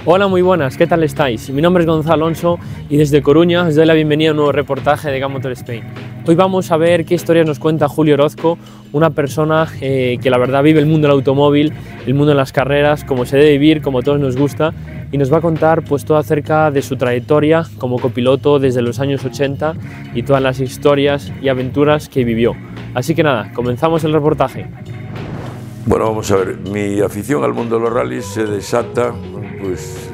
Hola, muy buenas, ¿qué tal estáis? Mi nombre es Gonzalo Alonso y desde Coruña os doy la bienvenida a un nuevo reportaje de Gamotor Spain. Hoy vamos a ver qué historias nos cuenta Julio Orozco, una persona que la verdad vive el mundo del automóvil, el mundo de las carreras, como se debe vivir, como a todos nos gusta, y nos va a contar pues todo acerca de su trayectoria como copiloto desde los años 80 y todas las historias y aventuras que vivió. Así que nada, comenzamos el reportaje. Bueno, vamos a ver, mi afición al mundo de los rallies se desata, pues,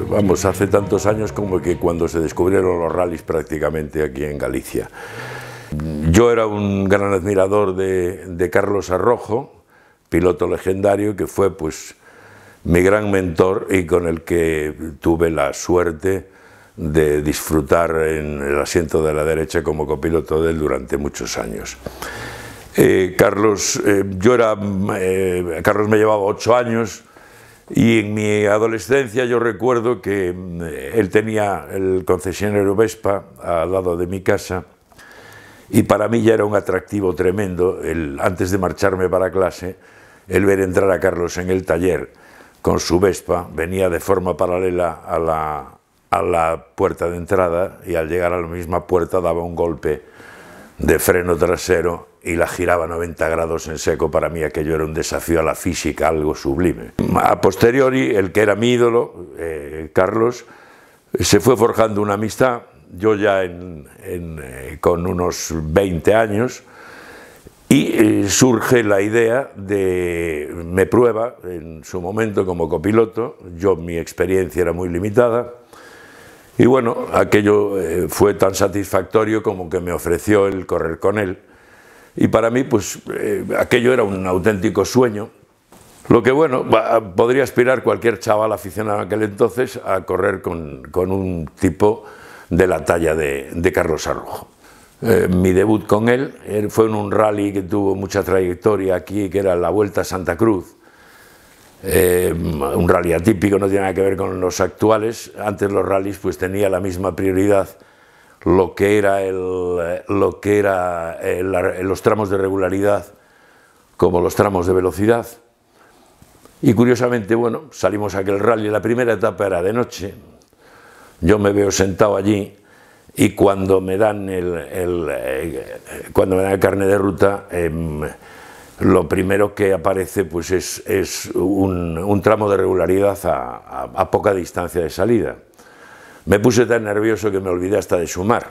vamos, hace tantos años como que cuando se descubrieron los rallies prácticamente aquí en Galicia. Yo era un gran admirador de Carlos Arrojo, piloto legendario, que fue pues mi gran mentor y con el que tuve la suerte de disfrutar en el asiento de la derecha como copiloto de él durante muchos años. Carlos me llevaba 8 años y en mi adolescencia yo recuerdo que él tenía el concesionario Vespa al lado de mi casa y para mí ya era un atractivo tremendo, antes de marcharme para clase, el ver entrar a Carlos en el taller con su Vespa. Venía de forma paralela a la puerta de entrada y al llegar a la misma puerta daba un golpe de freno trasero y la giraba 90 grados en seco. Para mí aquello era un desafío a la física, algo sublime. A posteriori, el que era mi ídolo, Carlos, se fue forjando una amistad. Yo ya con unos 20 años y surge la idea me prueba en su momento como copiloto. Mi experiencia era muy limitada. Y bueno, aquello fue tan satisfactorio como que me ofreció el correr con él. Y para mí, pues, aquello era un auténtico sueño. Lo que, bueno, podría aspirar cualquier chaval aficionado en aquel entonces a correr con un tipo de la talla de Carlos Arrojo. Mi debut con él fue en un rally que tuvo mucha trayectoria aquí, que era la Vuelta a Santa Cruz. Un rally atípico, no tiene nada que ver con los actuales. Antes los rallies pues tenía la misma prioridad lo que era los tramos de regularidad como los tramos de velocidad. Y curiosamente, bueno, salimos a aquel rally, la primera etapa era de noche, yo me veo sentado allí y cuando me dan el carnet de ruta, lo primero que aparece pues es un tramo de regularidad a poca distancia de salida. Me puse tan nervioso que me olvidé hasta de sumar.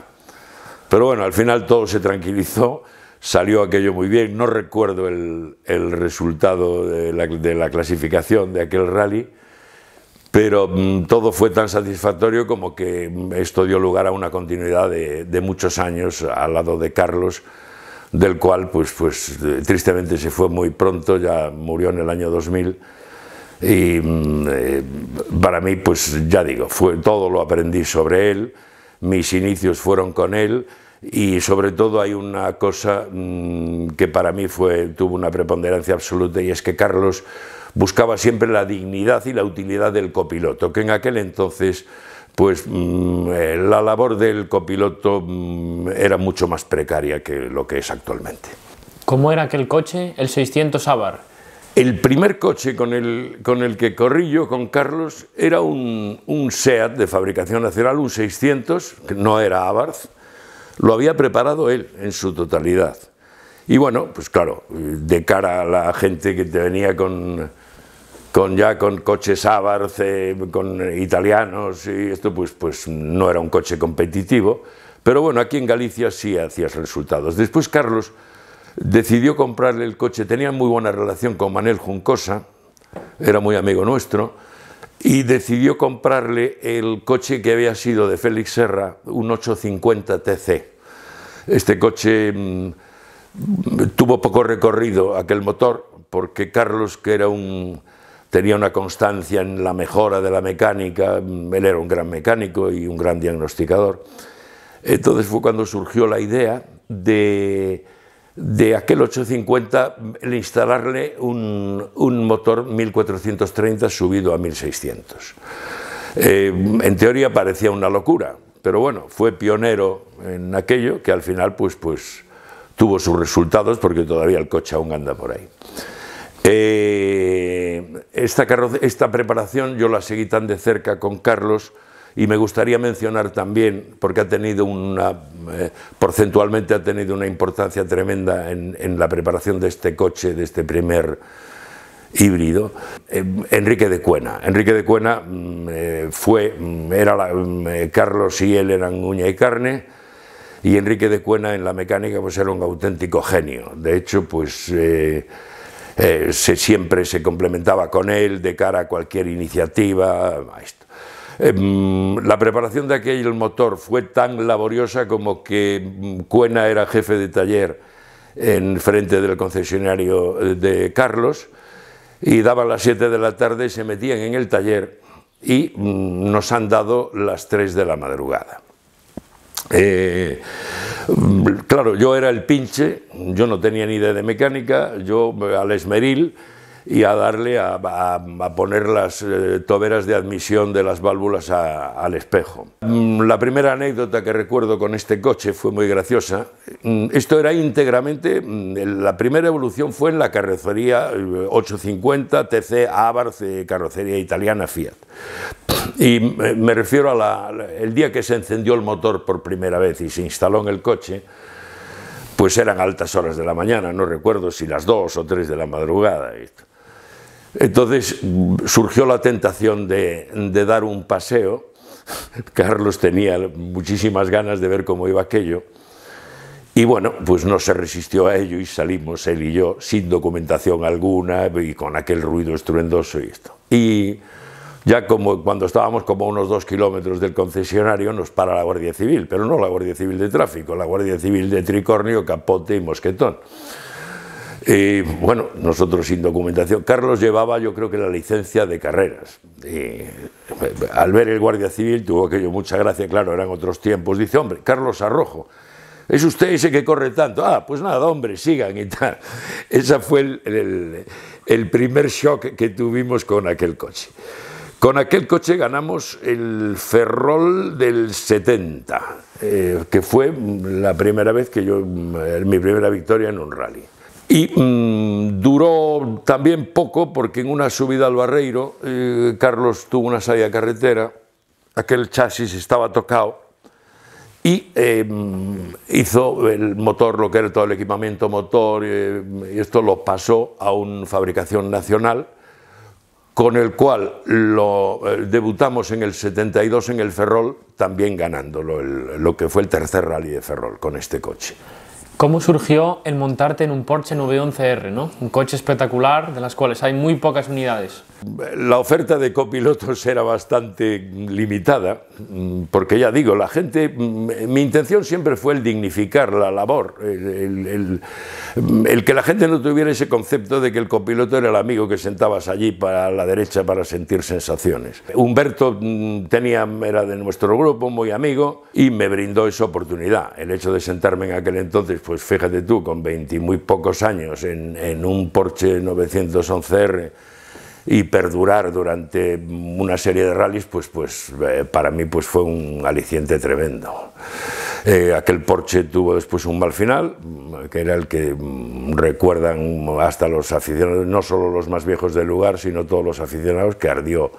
Pero bueno, al final todo se tranquilizó, salió aquello muy bien. No recuerdo el resultado de la clasificación de aquel rally, pero todo fue tan satisfactorio como que esto dio lugar a una continuidad de muchos años al lado de Carlos, del cual pues tristemente se fue muy pronto, ya murió en el año 2000. Y para mí, pues ya digo, todo lo aprendí sobre él, mis inicios fueron con él y sobre todo hay una cosa que para mí tuvo una preponderancia absoluta, y es que Carlos buscaba siempre la dignidad y la utilidad del copiloto, que en aquel entonces pues la labor del copiloto era mucho más precaria que lo que es actualmente. ¿Cómo era aquel coche, el 600 Abarth? El primer coche con el que corrí yo con Carlos era un SEAT de fabricación nacional, un 600, que no era Abarth, lo había preparado él en su totalidad. Y bueno, pues claro, de cara a la gente que te venía con coches Abarth, con italianos y esto, pues no era un coche competitivo, pero bueno, aquí en Galicia sí hacías resultados. Después Carlos decidió comprarle el coche, tenía muy buena relación con Manel Juncosa, era muy amigo nuestro, y decidió comprarle el coche que había sido de Félix Serra, un 850 TC. Este coche tuvo poco recorrido aquel motor, porque Carlos, que tenía una constancia en la mejora de la mecánica, él era un gran mecánico y un gran diagnosticador. Entonces fue cuando surgió la idea de aquel 850 instalarle un motor 1430 subido a 1600. En teoría parecía una locura, pero bueno, fue pionero en aquello, que al final pues tuvo sus resultados, porque todavía el coche aún anda por ahí. esta preparación yo la seguí tan de cerca con Carlos, y me gustaría mencionar también, porque ha tenido porcentualmente ha tenido una importancia tremenda en la preparación de este coche, de este primer híbrido, Enrique de Cuena. Enrique de Cuena Carlos y él eran uña y carne, y Enrique de Cuena en la mecánica pues era un auténtico genio. De hecho, pues siempre se complementaba con él de cara a cualquier iniciativa. La preparación de aquel motor fue tan laboriosa como que Cuena era jefe de taller en frente del concesionario de Carlos, y daban las 7 de la tarde, se metían en el taller y nos han dado las 3 de la madrugada. Claro, yo era el pinche, yo no tenía ni idea de mecánica, yo al esmeril y a darle a poner las toberas de admisión de las válvulas al espejo. La primera anécdota que recuerdo con este coche fue muy graciosa. Esto era íntegramente, la primera evolución fue en la carrocería 850 TC Abarth, carrocería italiana Fiat. Y me refiero el día que se encendió el motor por primera vez y se instaló en el coche, pues eran altas horas de la mañana, no recuerdo si las 2 o 3 de la madrugada. Entonces surgió la tentación de dar un paseo. Carlos tenía muchísimas ganas de ver cómo iba aquello, y bueno, pues no se resistió a ello y salimos él y yo sin documentación alguna y con aquel ruido estruendoso y esto. Y ya cuando estábamos como a unos 2 kilómetros del concesionario nos para la Guardia Civil, pero no la Guardia Civil de Tráfico, la Guardia Civil de Tricornio, Capote y Mosquetón. Y bueno, nosotros sin documentación. Carlos llevaba, yo creo que la licencia de carreras. Y al ver el guardia civil tuvo aquello mucha gracia, claro, eran otros tiempos. Dice, hombre, Carlos Arrojo, ¿es usted ese que corre tanto? Ah, pues nada, hombre, sigan y tal. Ese fue el primer shock que tuvimos con aquel coche. Con aquel coche ganamos el Ferrol del 70, que fue la primera vez mi primera victoria en un rally. Y duró también poco, porque en una subida al Barreiro, Carlos tuvo una salida carretera, aquel chasis estaba tocado, y hizo el motor, lo que era todo el equipamiento motor, y esto lo pasó a una fabricación nacional, con el cual debutamos en el 72 en el Ferrol, también ganándolo, lo que fue el tercer rally de Ferrol con este coche. ¿Cómo surgió el montarte en un Porsche 911R, ¿no? Un coche espectacular, de las cuales hay muy pocas unidades? La oferta de copilotos era bastante limitada, porque ya digo, la gente, mi intención siempre fue el dignificar la labor, el que la gente no tuviera ese concepto de que el copiloto era el amigo que sentabas allí para la derecha para sentir sensaciones. Humberto era de nuestro grupo, muy amigo, y me brindó esa oportunidad. El hecho de sentarme en aquel entonces, pues fíjate tú, con 20 y muy pocos años en un Porsche 911R, y perdurar durante una serie de rallies, pues para mí pues fue un aliciente tremendo. Aquel Porsche tuvo después un mal final, que era el que recuerdan hasta los aficionados, no solo los más viejos del lugar, sino todos los aficionados, que ardió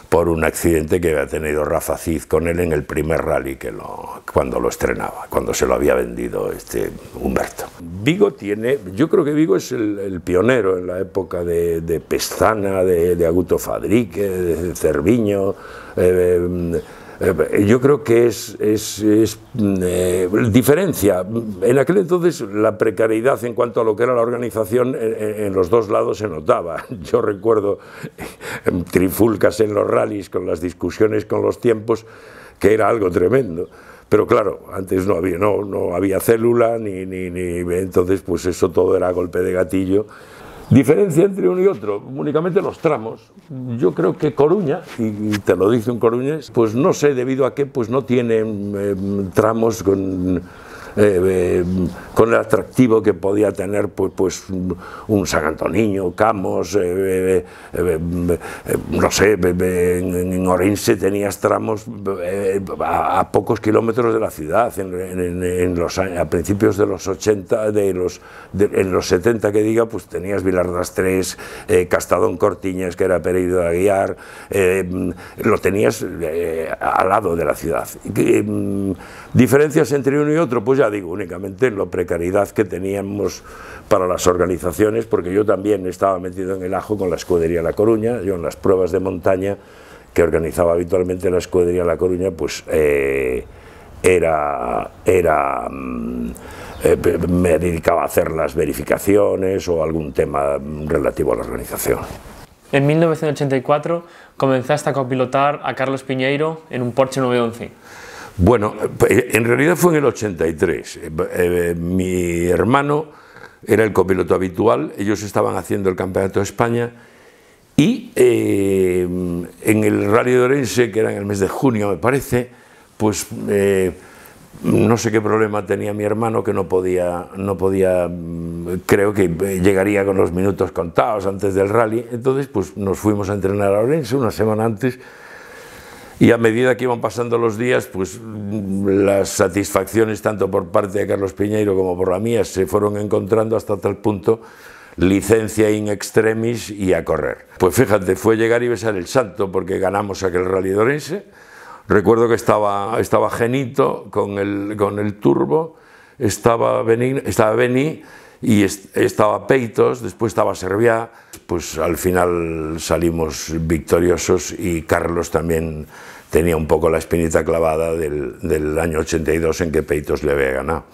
por un accidente que había tenido Rafa Cid con él en el primer rally cuando lo estrenaba, cuando se lo había vendido Humberto. Vigo yo creo que Vigo es el pionero en la época de Pestana, de Augusto Fadrique, de Cerviño. Yo creo que diferencia. En aquel entonces la precariedad en cuanto a lo que era la organización en los dos lados se notaba. Yo recuerdo trifulcas en los rallies con las discusiones con los tiempos, que era algo tremendo. Pero claro, antes no había célula, entonces pues eso todo era a golpe de gatillo. Diferencia entre uno y otro, únicamente los tramos. Yo creo que Coruña, y te lo dice un coruñés, pues no sé debido a qué, pues no tiene tramos con el atractivo que podía tener pues un San Antoniño, Camos, no sé, en Orense tenías tramos a pocos kilómetros de la ciudad, a principios de los 80, en los 70 que diga, pues tenías Vilardas 3, Castadón Cortiñas, que era Pereiro de Aguiar, lo tenías al lado de la ciudad. Diferencias entre uno y otro, pues ya digo, únicamente la precariedad que teníamos para las organizaciones, porque yo también estaba metido en el ajo con la Escudería La Coruña. Yo en las pruebas de montaña que organizaba habitualmente la Escudería La Coruña, pues me dedicaba a hacer las verificaciones o algún tema relativo a la organización. En 1984 comenzaste a copilotar a Carlos Piñeiro en un Porsche 911. Bueno, en realidad fue en el 83. Mi hermano era el copiloto habitual, ellos estaban haciendo el Campeonato de España y en el Rally de Orense, que era en el mes de junio me parece, pues no sé qué problema tenía mi hermano, que no podía, creo que llegaría con los minutos contados antes del rally. Entonces pues nos fuimos a entrenar a Orense una semana antes. Y a medida que iban pasando los días, pues las satisfacciones tanto por parte de Carlos Piñeiro como por la mía se fueron encontrando hasta tal punto, licencia in extremis y a correr. Pues fíjate, fue llegar y besar el santo, porque ganamos aquel Rally de Orense. Recuerdo que estaba Genito con el turbo, estaba Beni y estaba Peitos, después estaba Serviá. Pues al final salimos victoriosos y Carlos también tenía un poco la espinita clavada del año 82 en que Peitos le había ganado.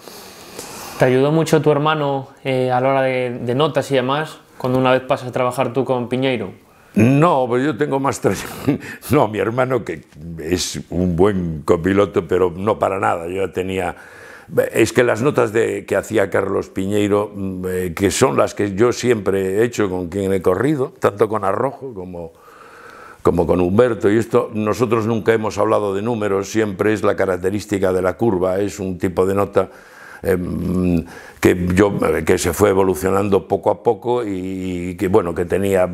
¿Te ayudó mucho tu hermano a la hora de notas y demás, cuando una vez pasas a trabajar tú con Piñeiro? No, pues yo tengo más trayectoria. No, mi hermano, que es un buen copiloto, pero no para nada. Yo ya tenía... Es que las notas que hacía Carlos Piñeiro, que son las que yo siempre he hecho con quien he corrido, tanto con Arrojo como con Humberto, y esto, nosotros nunca hemos hablado de números, siempre es la característica de la curva, es un tipo de nota que se fue evolucionando poco a poco y que, bueno, que tenía,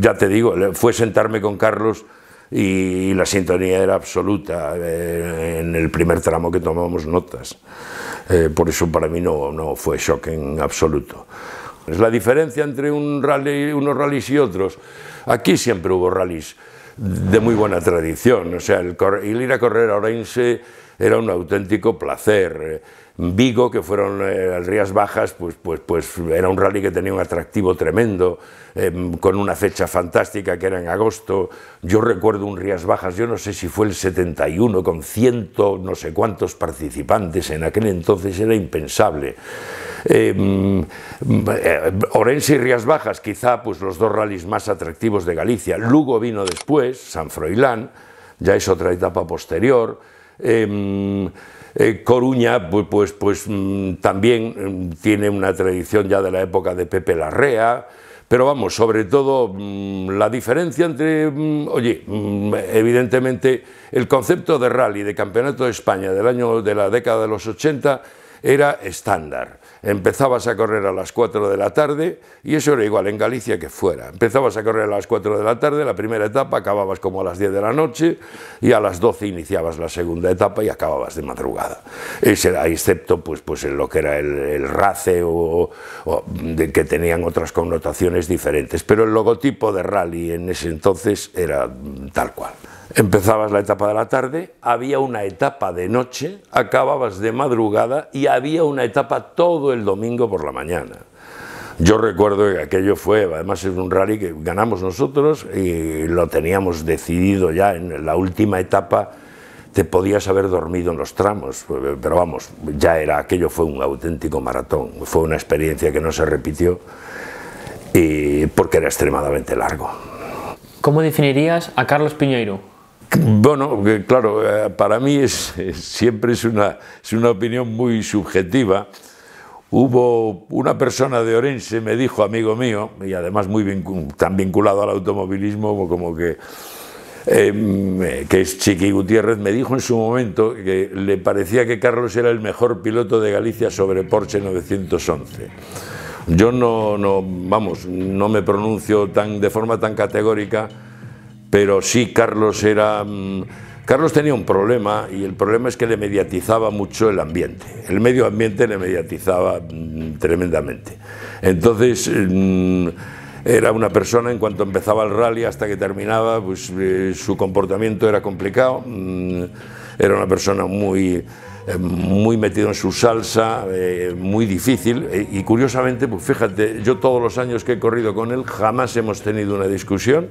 ya te digo, fue sentarme con Carlos y la sintonía era absoluta en el primer tramo que tomamos notas. Por eso para mí no fue shock en absoluto. Es la diferencia entre unos rallies y otros. Aquí siempre hubo rallies de muy buena tradición, o sea, el ir a correr a Orense era un auténtico placer. Vigo, que fueron las Rías Bajas, pues era un rally que tenía un atractivo tremendo, con una fecha fantástica que era en agosto. Yo recuerdo un Rías Bajas, yo no sé si fue el 71, con 100 no sé cuántos participantes, en aquel entonces era impensable. Orense y Rías Bajas, quizá pues los dos rallies más atractivos de Galicia. Lugo vino después, San Froilán, ya es otra etapa posterior. Coruña pues también tiene una tradición ya de la época de Pepe Larrea, pero vamos, sobre todo la diferencia entre, evidentemente el concepto de rally, de campeonato de España de la década de los 80 era estándar. Empezabas a correr a las 4 de la tarde y eso era igual en Galicia que fuera. Empezabas a correr a las 4 de la tarde, la primera etapa, acababas como a las 10 de la noche y a las 12 iniciabas la segunda etapa y acababas de madrugada. Ese era, excepto pues en lo que era el RACE que tenían otras connotaciones diferentes, pero el logotipo de rally en ese entonces era tal cual. Empezabas la etapa de la tarde, había una etapa de noche, acababas de madrugada y había una etapa todo el domingo por la mañana. Yo recuerdo que aquello fue, además es un rally que ganamos nosotros y lo teníamos decidido ya en la última etapa. Te podías haber dormido en los tramos, pero vamos, aquello fue un auténtico maratón. Fue una experiencia que no se repitió porque era extremadamente largo. ¿Cómo definirías a Carlos Piñeiro? Bueno, claro, para mí siempre es una opinión muy subjetiva. Hubo una persona de Orense, me dijo, amigo mío, y además tan vinculado al automovilismo como que que es Chiqui Gutiérrez, me dijo en su momento que le parecía que Carlos era el mejor piloto de Galicia sobre Porsche 911. Yo no me pronuncio de forma tan categórica, pero sí Carlos tenía un problema, y el problema es que le mediatizaba mucho el ambiente. El medio ambiente le mediatizaba tremendamente. Entonces, era una persona, en cuanto empezaba el rally hasta que terminaba, pues su comportamiento era complicado. Era una persona muy metido en su salsa, muy difícil, y curiosamente, pues fíjate, yo todos los años que he corrido con él jamás hemos tenido una discusión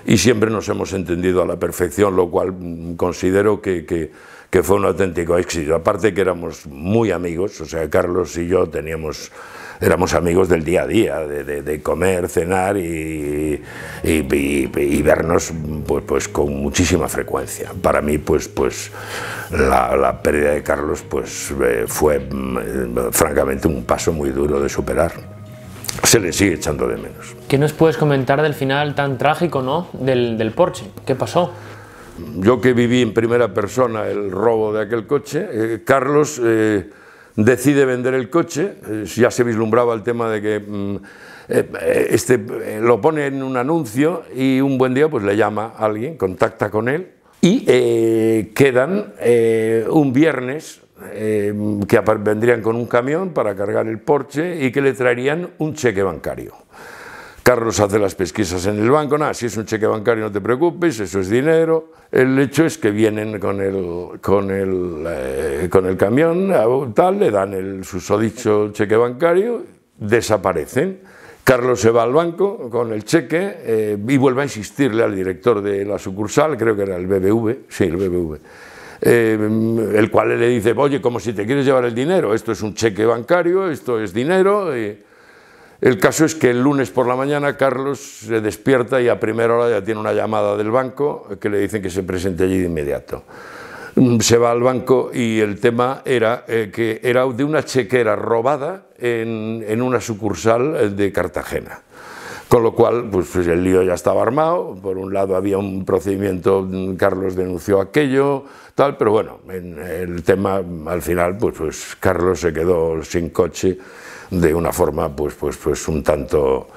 y siempre nos hemos entendido a la perfección, lo cual considero que fue un auténtico éxito. Aparte que éramos muy amigos, o sea, Carlos y yo éramos amigos del día a día, de comer, cenar y vernos pues con muchísima frecuencia. Para mí pues la pérdida de Carlos pues fue francamente un paso muy duro de superar. Se le sigue echando de menos. ¿Qué nos puedes comentar del final tan trágico, ¿no?, del Porsche? ¿Qué pasó? Yo, que viví en primera persona el robo de aquel coche, Carlos decide vender el coche. Ya se vislumbraba el tema de que lo pone en un anuncio, y un buen día pues le llama a alguien, contacta con él y quedan un viernes que vendrían con un camión para cargar el Porsche y que le traerían un cheque bancario. Carlos hace las pesquisas en el banco. Nada, si es un cheque bancario no te preocupes, eso es dinero. El hecho es que vienen con el camión, le dan el susodicho cheque bancario, desaparecen. Carlos se va al banco con el cheque y vuelve a insistirle al director de la sucursal, creo que era el BBV, sí, el BBV, el cual le dice: oye, como si te quieres llevar el dinero, esto es un cheque bancario, esto es dinero. El caso es que el lunes por la mañana Carlos se despierta y a primera hora ya tiene una llamada del banco que le dicen que se presente allí de inmediato. Se va al banco y el tema era que era de una chequera robada en una sucursal de Cartagena. Con lo cual, pues el lío ya estaba armado. Por un lado había un procedimiento, Carlos denunció aquello, tal, pero bueno, en el tema al final, pues Carlos se quedó sin coche de una forma pues un tanto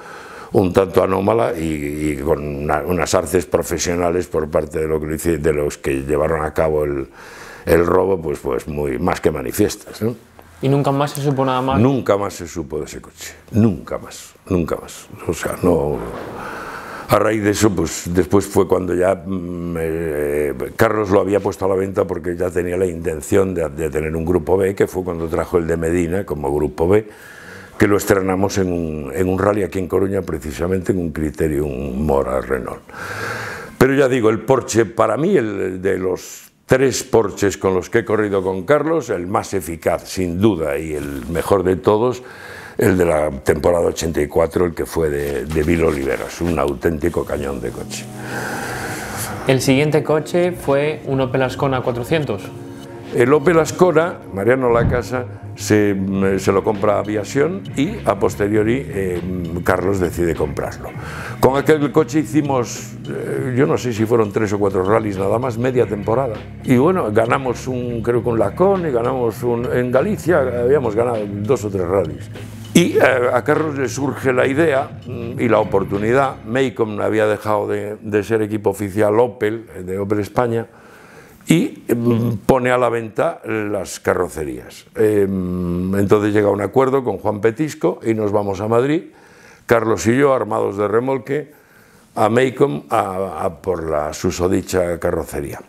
anómala, y con unas artes profesionales por parte de los que llevaron a cabo el robo, pues muy más que manifiestas, ¿no? ¿Y nunca más se supo nada más? Nunca más se supo de ese coche, nunca más. O sea, no. A raíz de eso, pues después fue cuando ya Carlos lo había puesto a la venta, porque ya tenía la intención de tener un grupo B, que fue cuando trajo el de Medina como grupo B, que lo estrenamos en un rally aquí en Coruña, precisamente en un Criterium Mora Renault. Pero ya digo, el Porsche, para mí, el de los 3 Porsches con los que he corrido con Carlos, el más eficaz sin duda y el mejor de todos, el de la temporada 84, el que fue de Vil Oliveras, un auténtico cañón de coche. El siguiente coche fue un Opel Ascona 400. El Opel Ascona, Mariano Lacasa, se lo compra a Aviación, y a posteriori Carlos decide comprarlo. Con aquel coche hicimos, yo no sé si fueron 3 o 4 rallies nada más, media temporada. Y bueno, ganamos creo que un Lacón, y ganamos en Galicia, habíamos ganado 2 o 3 rallies. Y a Carlos le surge la idea y la oportunidad. Meicom había dejado de ser equipo oficial Opel, de Opel España, y pone a la venta las carrocerías. Entonces llega a un acuerdo con Juan Petisco y nos vamos a Madrid, Carlos y yo, armados de remolque, a Meicom por la susodicha carrocería.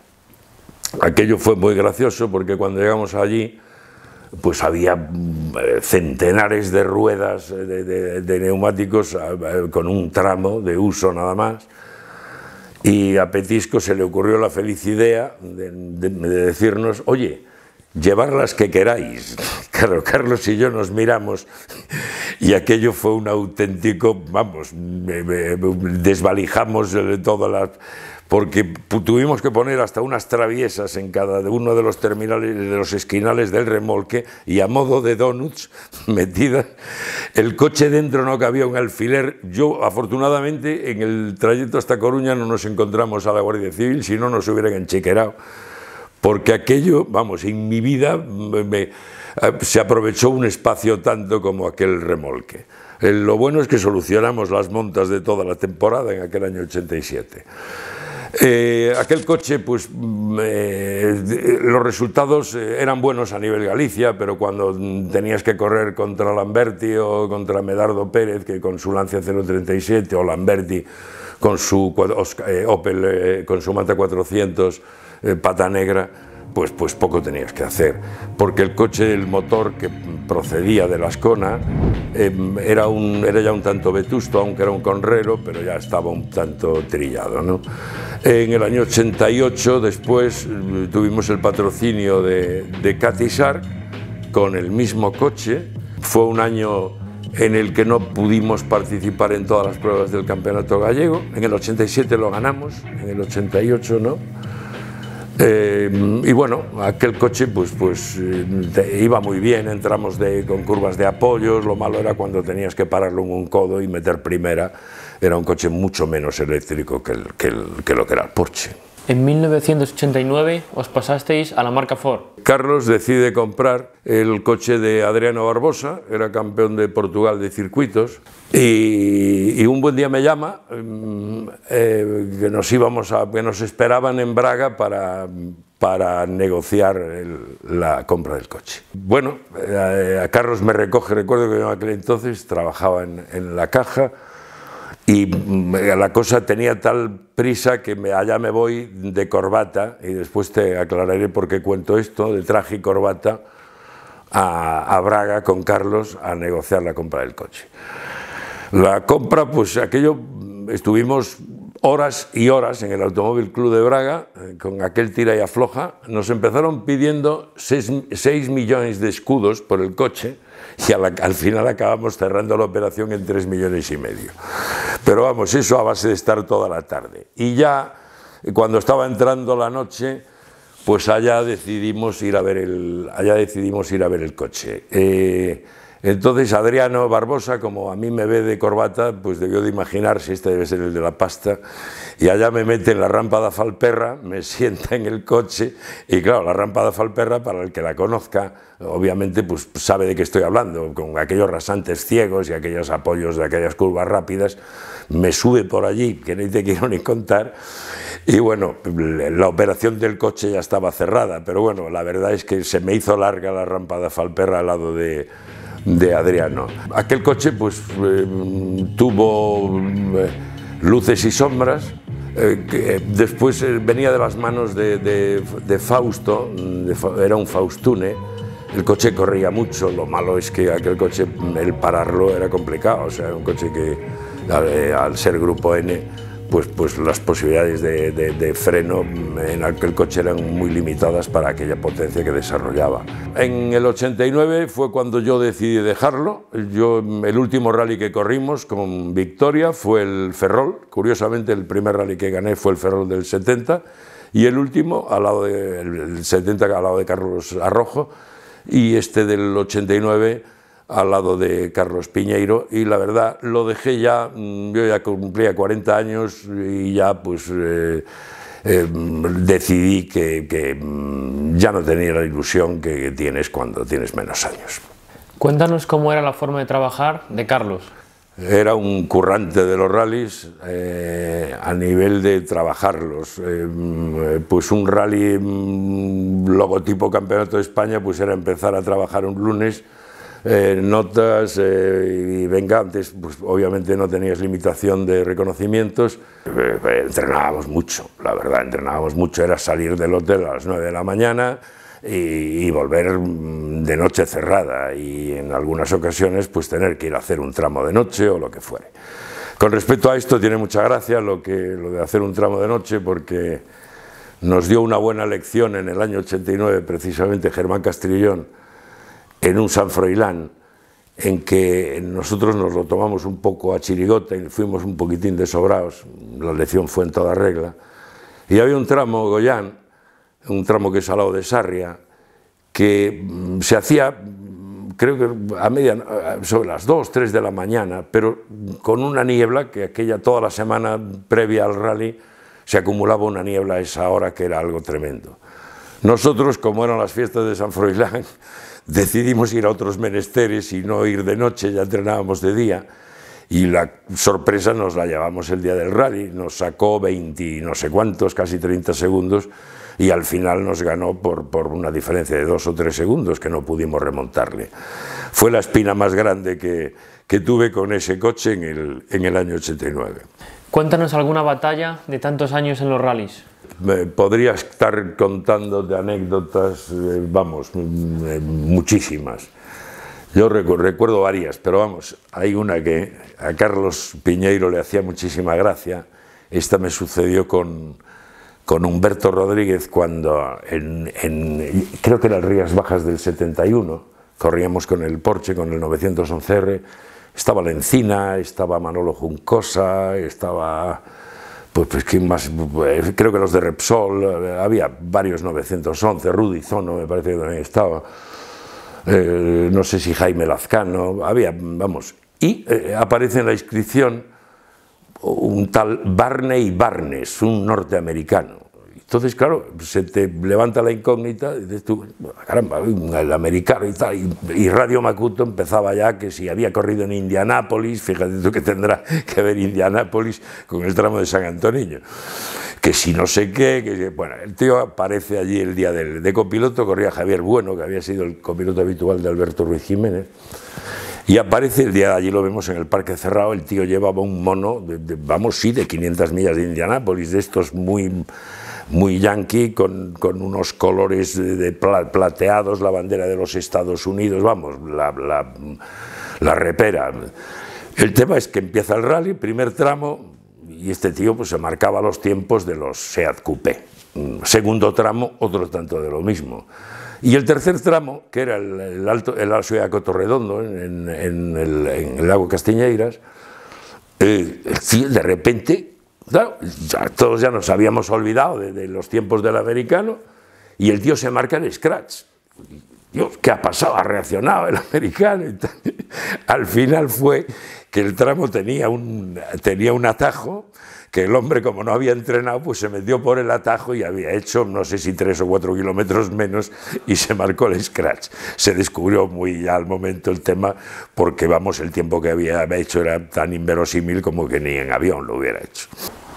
Aquello fue muy gracioso, porque cuando llegamos allí pues había centenares de ruedas de neumáticos con un tramo de uso nada más. Y a Petisco se le ocurrió la feliz idea de decirnos: oye, llevar las que queráis. Claro, Carlos y yo nos miramos y aquello fue un auténtico, vamos, desvalijamos todas las... porque tuvimos que poner hasta unas traviesas en cada uno de los terminales, de los esquinales del remolque, y a modo de donuts metidas. El coche dentro no cabía un alfiler. Yo, afortunadamente, en el trayecto hasta Coruña no nos encontramos a la Guardia Civil, si no nos hubieran enchiquerado, porque aquello, vamos, en mi vida se aprovechó un espacio tanto como aquel remolque. Lo bueno es que solucionamos las montas de toda la temporada en aquel año 87. Aquel coche, pues los resultados eran buenos a nivel Galicia, pero cuando tenías que correr contra Lamberti o contra Medardo Pérez, que con su Lancia 037, o Lamberti con su Opel, con su Mata 400 pata negra, pues poco tenías que hacer, porque el coche, el motor que procedía de la Ascona, era ya un tanto vetusto, aunque era un Conrero, pero ya estaba un tanto trillado, ¿no? En el año 88, después, tuvimos el patrocinio de Katisar con el mismo coche. Fue un año en el que no pudimos participar en todas las pruebas del campeonato gallego. En el 87 lo ganamos, en el 88 no. Y bueno, aquel coche pues iba muy bien, entramos con curvas de apoyos. Lo malo era cuando tenías que pararlo en un codo y meter primera. Era un coche mucho menos eléctrico que lo que era el Porsche. En 1989 os pasasteis a la marca Ford. Carlos decide comprar el coche de Adriano Barbosa, era campeón de Portugal de circuitos, y un buen día me llama que nos esperaban en Braga para negociar la compra del coche. Bueno, a Carlos me recoge, recuerdo que en aquel entonces trabajaba en la caja, y la cosa tenía tal prisa que allá me voy de corbata, y después te aclararé por qué cuento esto, de traje y corbata a Braga con Carlos a negociar la compra del coche. La compra, pues aquello, estuvimos horas y horas en el Automóvil Club de Braga, con aquel tira y afloja. Nos empezaron pidiendo 6 millones de escudos por el coche, y al final acabamos cerrando la operación en 3,5 millones. Pero vamos, eso a base de estar toda la tarde. Y ya cuando estaba entrando la noche, pues allá decidimos ir a ver el coche. Entonces Adriano Barbosa, como a mí me ve de corbata, pues debió de imaginarse, este debe ser el de la pasta, y allá me mete en la rampa de Falperra, me sienta en el coche, y claro, la rampa de Falperra, para el que la conozca, obviamente pues sabe de qué estoy hablando, con aquellos rasantes ciegos y aquellos apoyos de aquellas curvas rápidas. Me sube por allí, que ni te quiero ni contar, y bueno, la operación del coche ya estaba cerrada, pero bueno, la verdad es que se me hizo larga la rampa de Falperra al lado de Adriano. Aquel coche pues tuvo luces y sombras, que después venía de las manos de Fausto, era un Faustune. El coche corría mucho, lo malo es que aquel coche, el pararlo era complicado, o sea, un coche que al ser Grupo N, pues las posibilidades de freno en aquel coche eran muy limitadas para aquella potencia que desarrollaba. En el 89 fue cuando yo decidí dejarlo. El último rally que corrimos con victoria fue el Ferrol. Curiosamente, el primer rally que gané fue el Ferrol del 70, y el último, el 70 al lado de Carlos Arrojo, y este del 89 al lado de Carlos Piñeiro. Y la verdad lo dejé ya, yo ya cumplía 40 años y ya pues decidí que ya no tenía la ilusión que tienes cuando tienes menos años. Cuéntanos cómo era la forma de trabajar de Carlos. Era un currante de los rallies a nivel de trabajarlos. Pues un rally logotipo Campeonato de España, pues era empezar a trabajar un lunes, notas y venga, antes pues obviamente no tenías limitación de reconocimientos. Entrenábamos mucho, la verdad, entrenábamos mucho. Era salir del hotel a las 9 de la mañana y volver de noche cerrada, y en algunas ocasiones pues tener que ir a hacer un tramo de noche o lo que fuere. Con respecto a esto tiene mucha gracia lo de hacer un tramo de noche, porque nos dio una buena lección en el año 89, precisamente Germán Castrillón, en un San Froilán, en que nosotros nos lo tomamos un poco a chirigota y fuimos un poquitín desobrados, la lección fue en toda regla, y había un tramo, Goyán, un tramo que es al lado de Sarria, que se hacía, creo que sobre las 2, 3 de la mañana, pero con una niebla que toda la semana previa al rally se acumulaba una niebla a esa hora que era algo tremendo. Nosotros, como eran las fiestas de San Froilán, decidimos ir a otros menesteres y no ir de noche, ya entrenábamos de día, y la sorpresa nos la llevamos el día del rally, nos sacó 20 no sé cuántos, casi 30 segundos, y al final nos ganó por una diferencia de 2 o 3 segundos que no pudimos remontarle. Fue la espina más grande que tuve con ese coche en el año 89. Cuéntanos alguna batalla de tantos años en los rallies. Podría estar contando de anécdotas, vamos, muchísimas. Yo recuerdo varias, pero vamos, hay una que a Carlos Piñeiro le hacía muchísima gracia. Esta me sucedió con Humberto Rodríguez cuando creo que eran Rías Bajas del 71, corríamos con el Porsche, con el 911R, estaba Lencina, estaba Manolo Juncosa, estaba... Pues ¿quién más? Creo que los de Repsol, había varios 911, Rudy Zono me parece que también estaba, no sé si Jaime Lazcano, había, vamos, y aparece en la inscripción un tal Barney Barnes, un norteamericano. Entonces, claro, se te levanta la incógnita y dices tú, caramba, el americano y tal, y Radio Macuto empezaba ya que si había corrido en Indianápolis, fíjate tú que tendrá que ver Indianápolis con el tramo de San Antonio, que si no sé qué, que, bueno, el tío aparece allí el día de copiloto, corría Javier Bueno, que había sido el copiloto habitual de Alberto Ruiz Jiménez, y aparece el día de allí, lo vemos en el Parque Cerrado, el tío llevaba un mono, vamos, sí, de 500 millas de Indianápolis, de estos muy yankee, con unos colores plateados, la bandera de los Estados Unidos, vamos, la repera. El tema es que empieza el rally, primer tramo, y este tío pues se marcaba los tiempos de los Seat Coupé. Segundo tramo, otro tanto de lo mismo. Y el tercer tramo, que era el Alto de Cotorredondo, en el lago Castiñeiras, de repente... Claro, todos ya nos habíamos olvidado de los tiempos del americano y el tío se marca el scratch. Dios, ¿qué ha pasado? ¿Ha reaccionado el americano? Y tal. Al final fue que el tramo tenía un atajo, que el hombre, como no había entrenado, pues se metió por el atajo y había hecho, no sé si 3 o 4 kilómetros menos, y se marcó el scratch. Se descubrió muy ya al momento el tema, porque vamos, el tiempo que había hecho era tan inverosímil como que ni en avión lo hubiera hecho.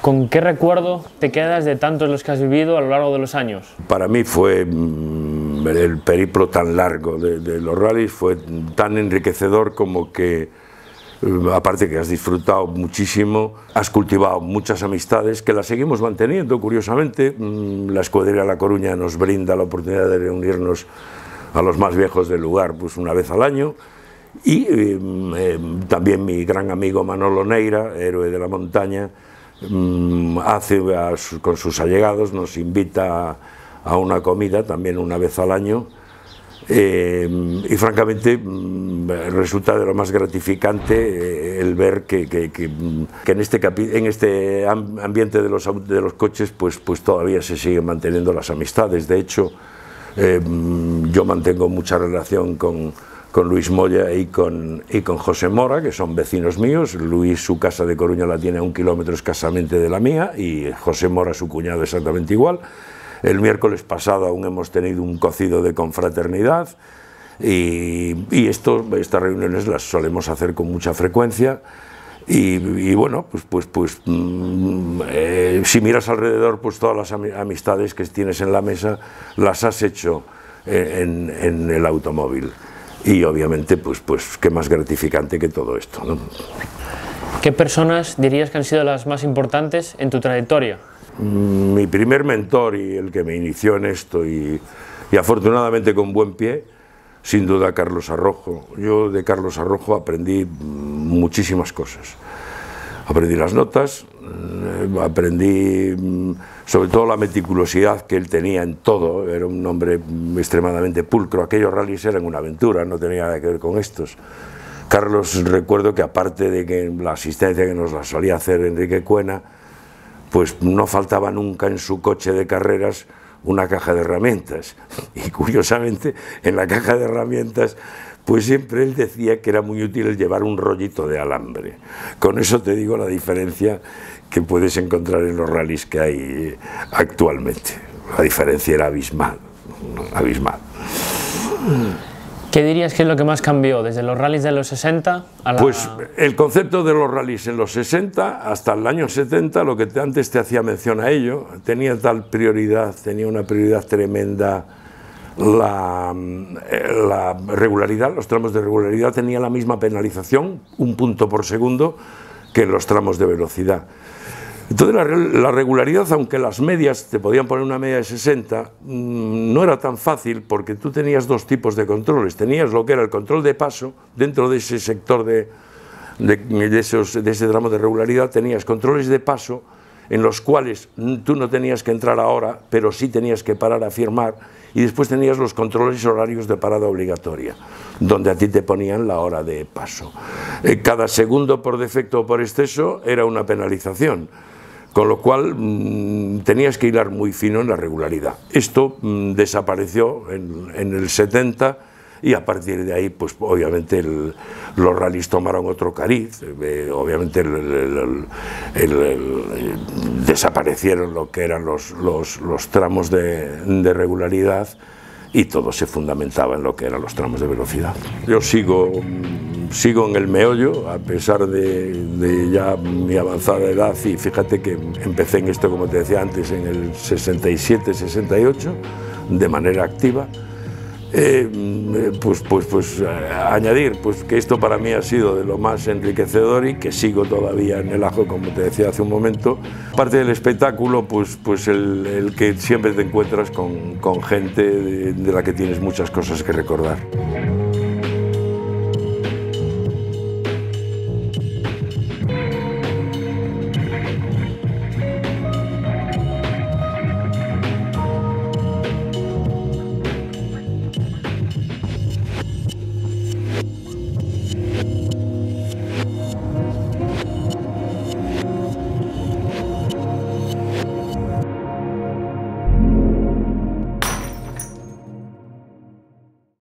¿Con qué recuerdo te quedas de tantos los que has vivido a lo largo de los años? Para mí fue el periplo tan largo de los rallies, fue tan enriquecedor como que, aparte que has disfrutado muchísimo, has cultivado muchas amistades que las seguimos manteniendo, curiosamente. La escudería La Coruña nos brinda la oportunidad de reunirnos a los más viejos del lugar pues una vez al año, y también mi gran amigo Manolo Neira, héroe de la montaña, con sus allegados nos invita a una comida también una vez al año. Y francamente resulta de lo más gratificante el ver que en este ambiente de los coches pues todavía se siguen manteniendo las amistades. De hecho, yo mantengo mucha relación con Luis Moya y con José Mora, que son vecinos míos. Luis, su casa de Coruña la tiene a 1 kilómetro escasamente de la mía, y José Mora, su cuñado, exactamente igual. El miércoles pasado aún hemos tenido un cocido de confraternidad, y estas reuniones las solemos hacer con mucha frecuencia. Y bueno, si miras alrededor, pues todas las amistades que tienes en la mesa las has hecho en el automóvil. Y obviamente, pues qué más gratificante que todo esto, ¿no? ¿Qué personas dirías que han sido las más importantes en tu trayectoria? Mi primer mentor y el que me inició en esto, y afortunadamente con buen pie, sin duda Carlos Arrojo. Yo de Carlos Arrojo aprendí muchísimas cosas. Aprendí las notas, aprendí sobre todo la meticulosidad que él tenía en todo. Era un hombre extremadamente pulcro. Aquellos rallies eran una aventura, no tenía nada que ver con estos. Carlos, recuerdo que aparte de que la asistencia que nos la solía hacer Enrique Cuena, pues no faltaba nunca en su coche de carreras una caja de herramientas. Y curiosamente, en la caja de herramientas, pues siempre él decía que era muy útil el llevar un rollito de alambre. Con eso te digo la diferencia que puedes encontrar en los rallies que hay actualmente. La diferencia era abismal, abismal. ¿Qué dirías que es lo que más cambió desde los rallies de los 60 a la... Pues el concepto de los rallies en los 60 hasta el año 70, lo que antes te hacía mención a ello, tenía tal prioridad, tenía una prioridad tremenda la regularidad. Los tramos de regularidad tenían la misma penalización, 1 punto por segundo, que en los tramos de velocidad. Entonces la regularidad, aunque las medias te podían poner una media de 60, no era tan fácil porque tú tenías dos tipos de controles. Tenías lo que era el control de paso, dentro de ese sector de ese tramo de regularidad tenías controles de paso en los cuales tú no tenías que entrar ahora, pero sí tenías que parar a firmar, y después tenías los controles horarios de parada obligatoria, donde a ti te ponían la hora de paso. Cada segundo por defecto o por exceso era una penalización, con lo cual tenías que hilar muy fino en la regularidad. Esto desapareció en el 70, y a partir de ahí, pues obviamente los rallies tomaron otro cariz. Obviamente desaparecieron lo que eran los tramos de regularidad, y todo se fundamentaba en lo que eran los tramos de velocidad. Yo sigo en el meollo, a pesar de ya mi avanzada edad, y fíjate que empecé en esto, como te decía antes, en el 67, 68, de manera activa. Añadir pues que esto para mí ha sido de lo más enriquecedor, y que sigo todavía en el ajo, como te decía hace un momento. Parte del espectáculo, pues el que siempre te encuentras con gente de la que tienes muchas cosas que recordar.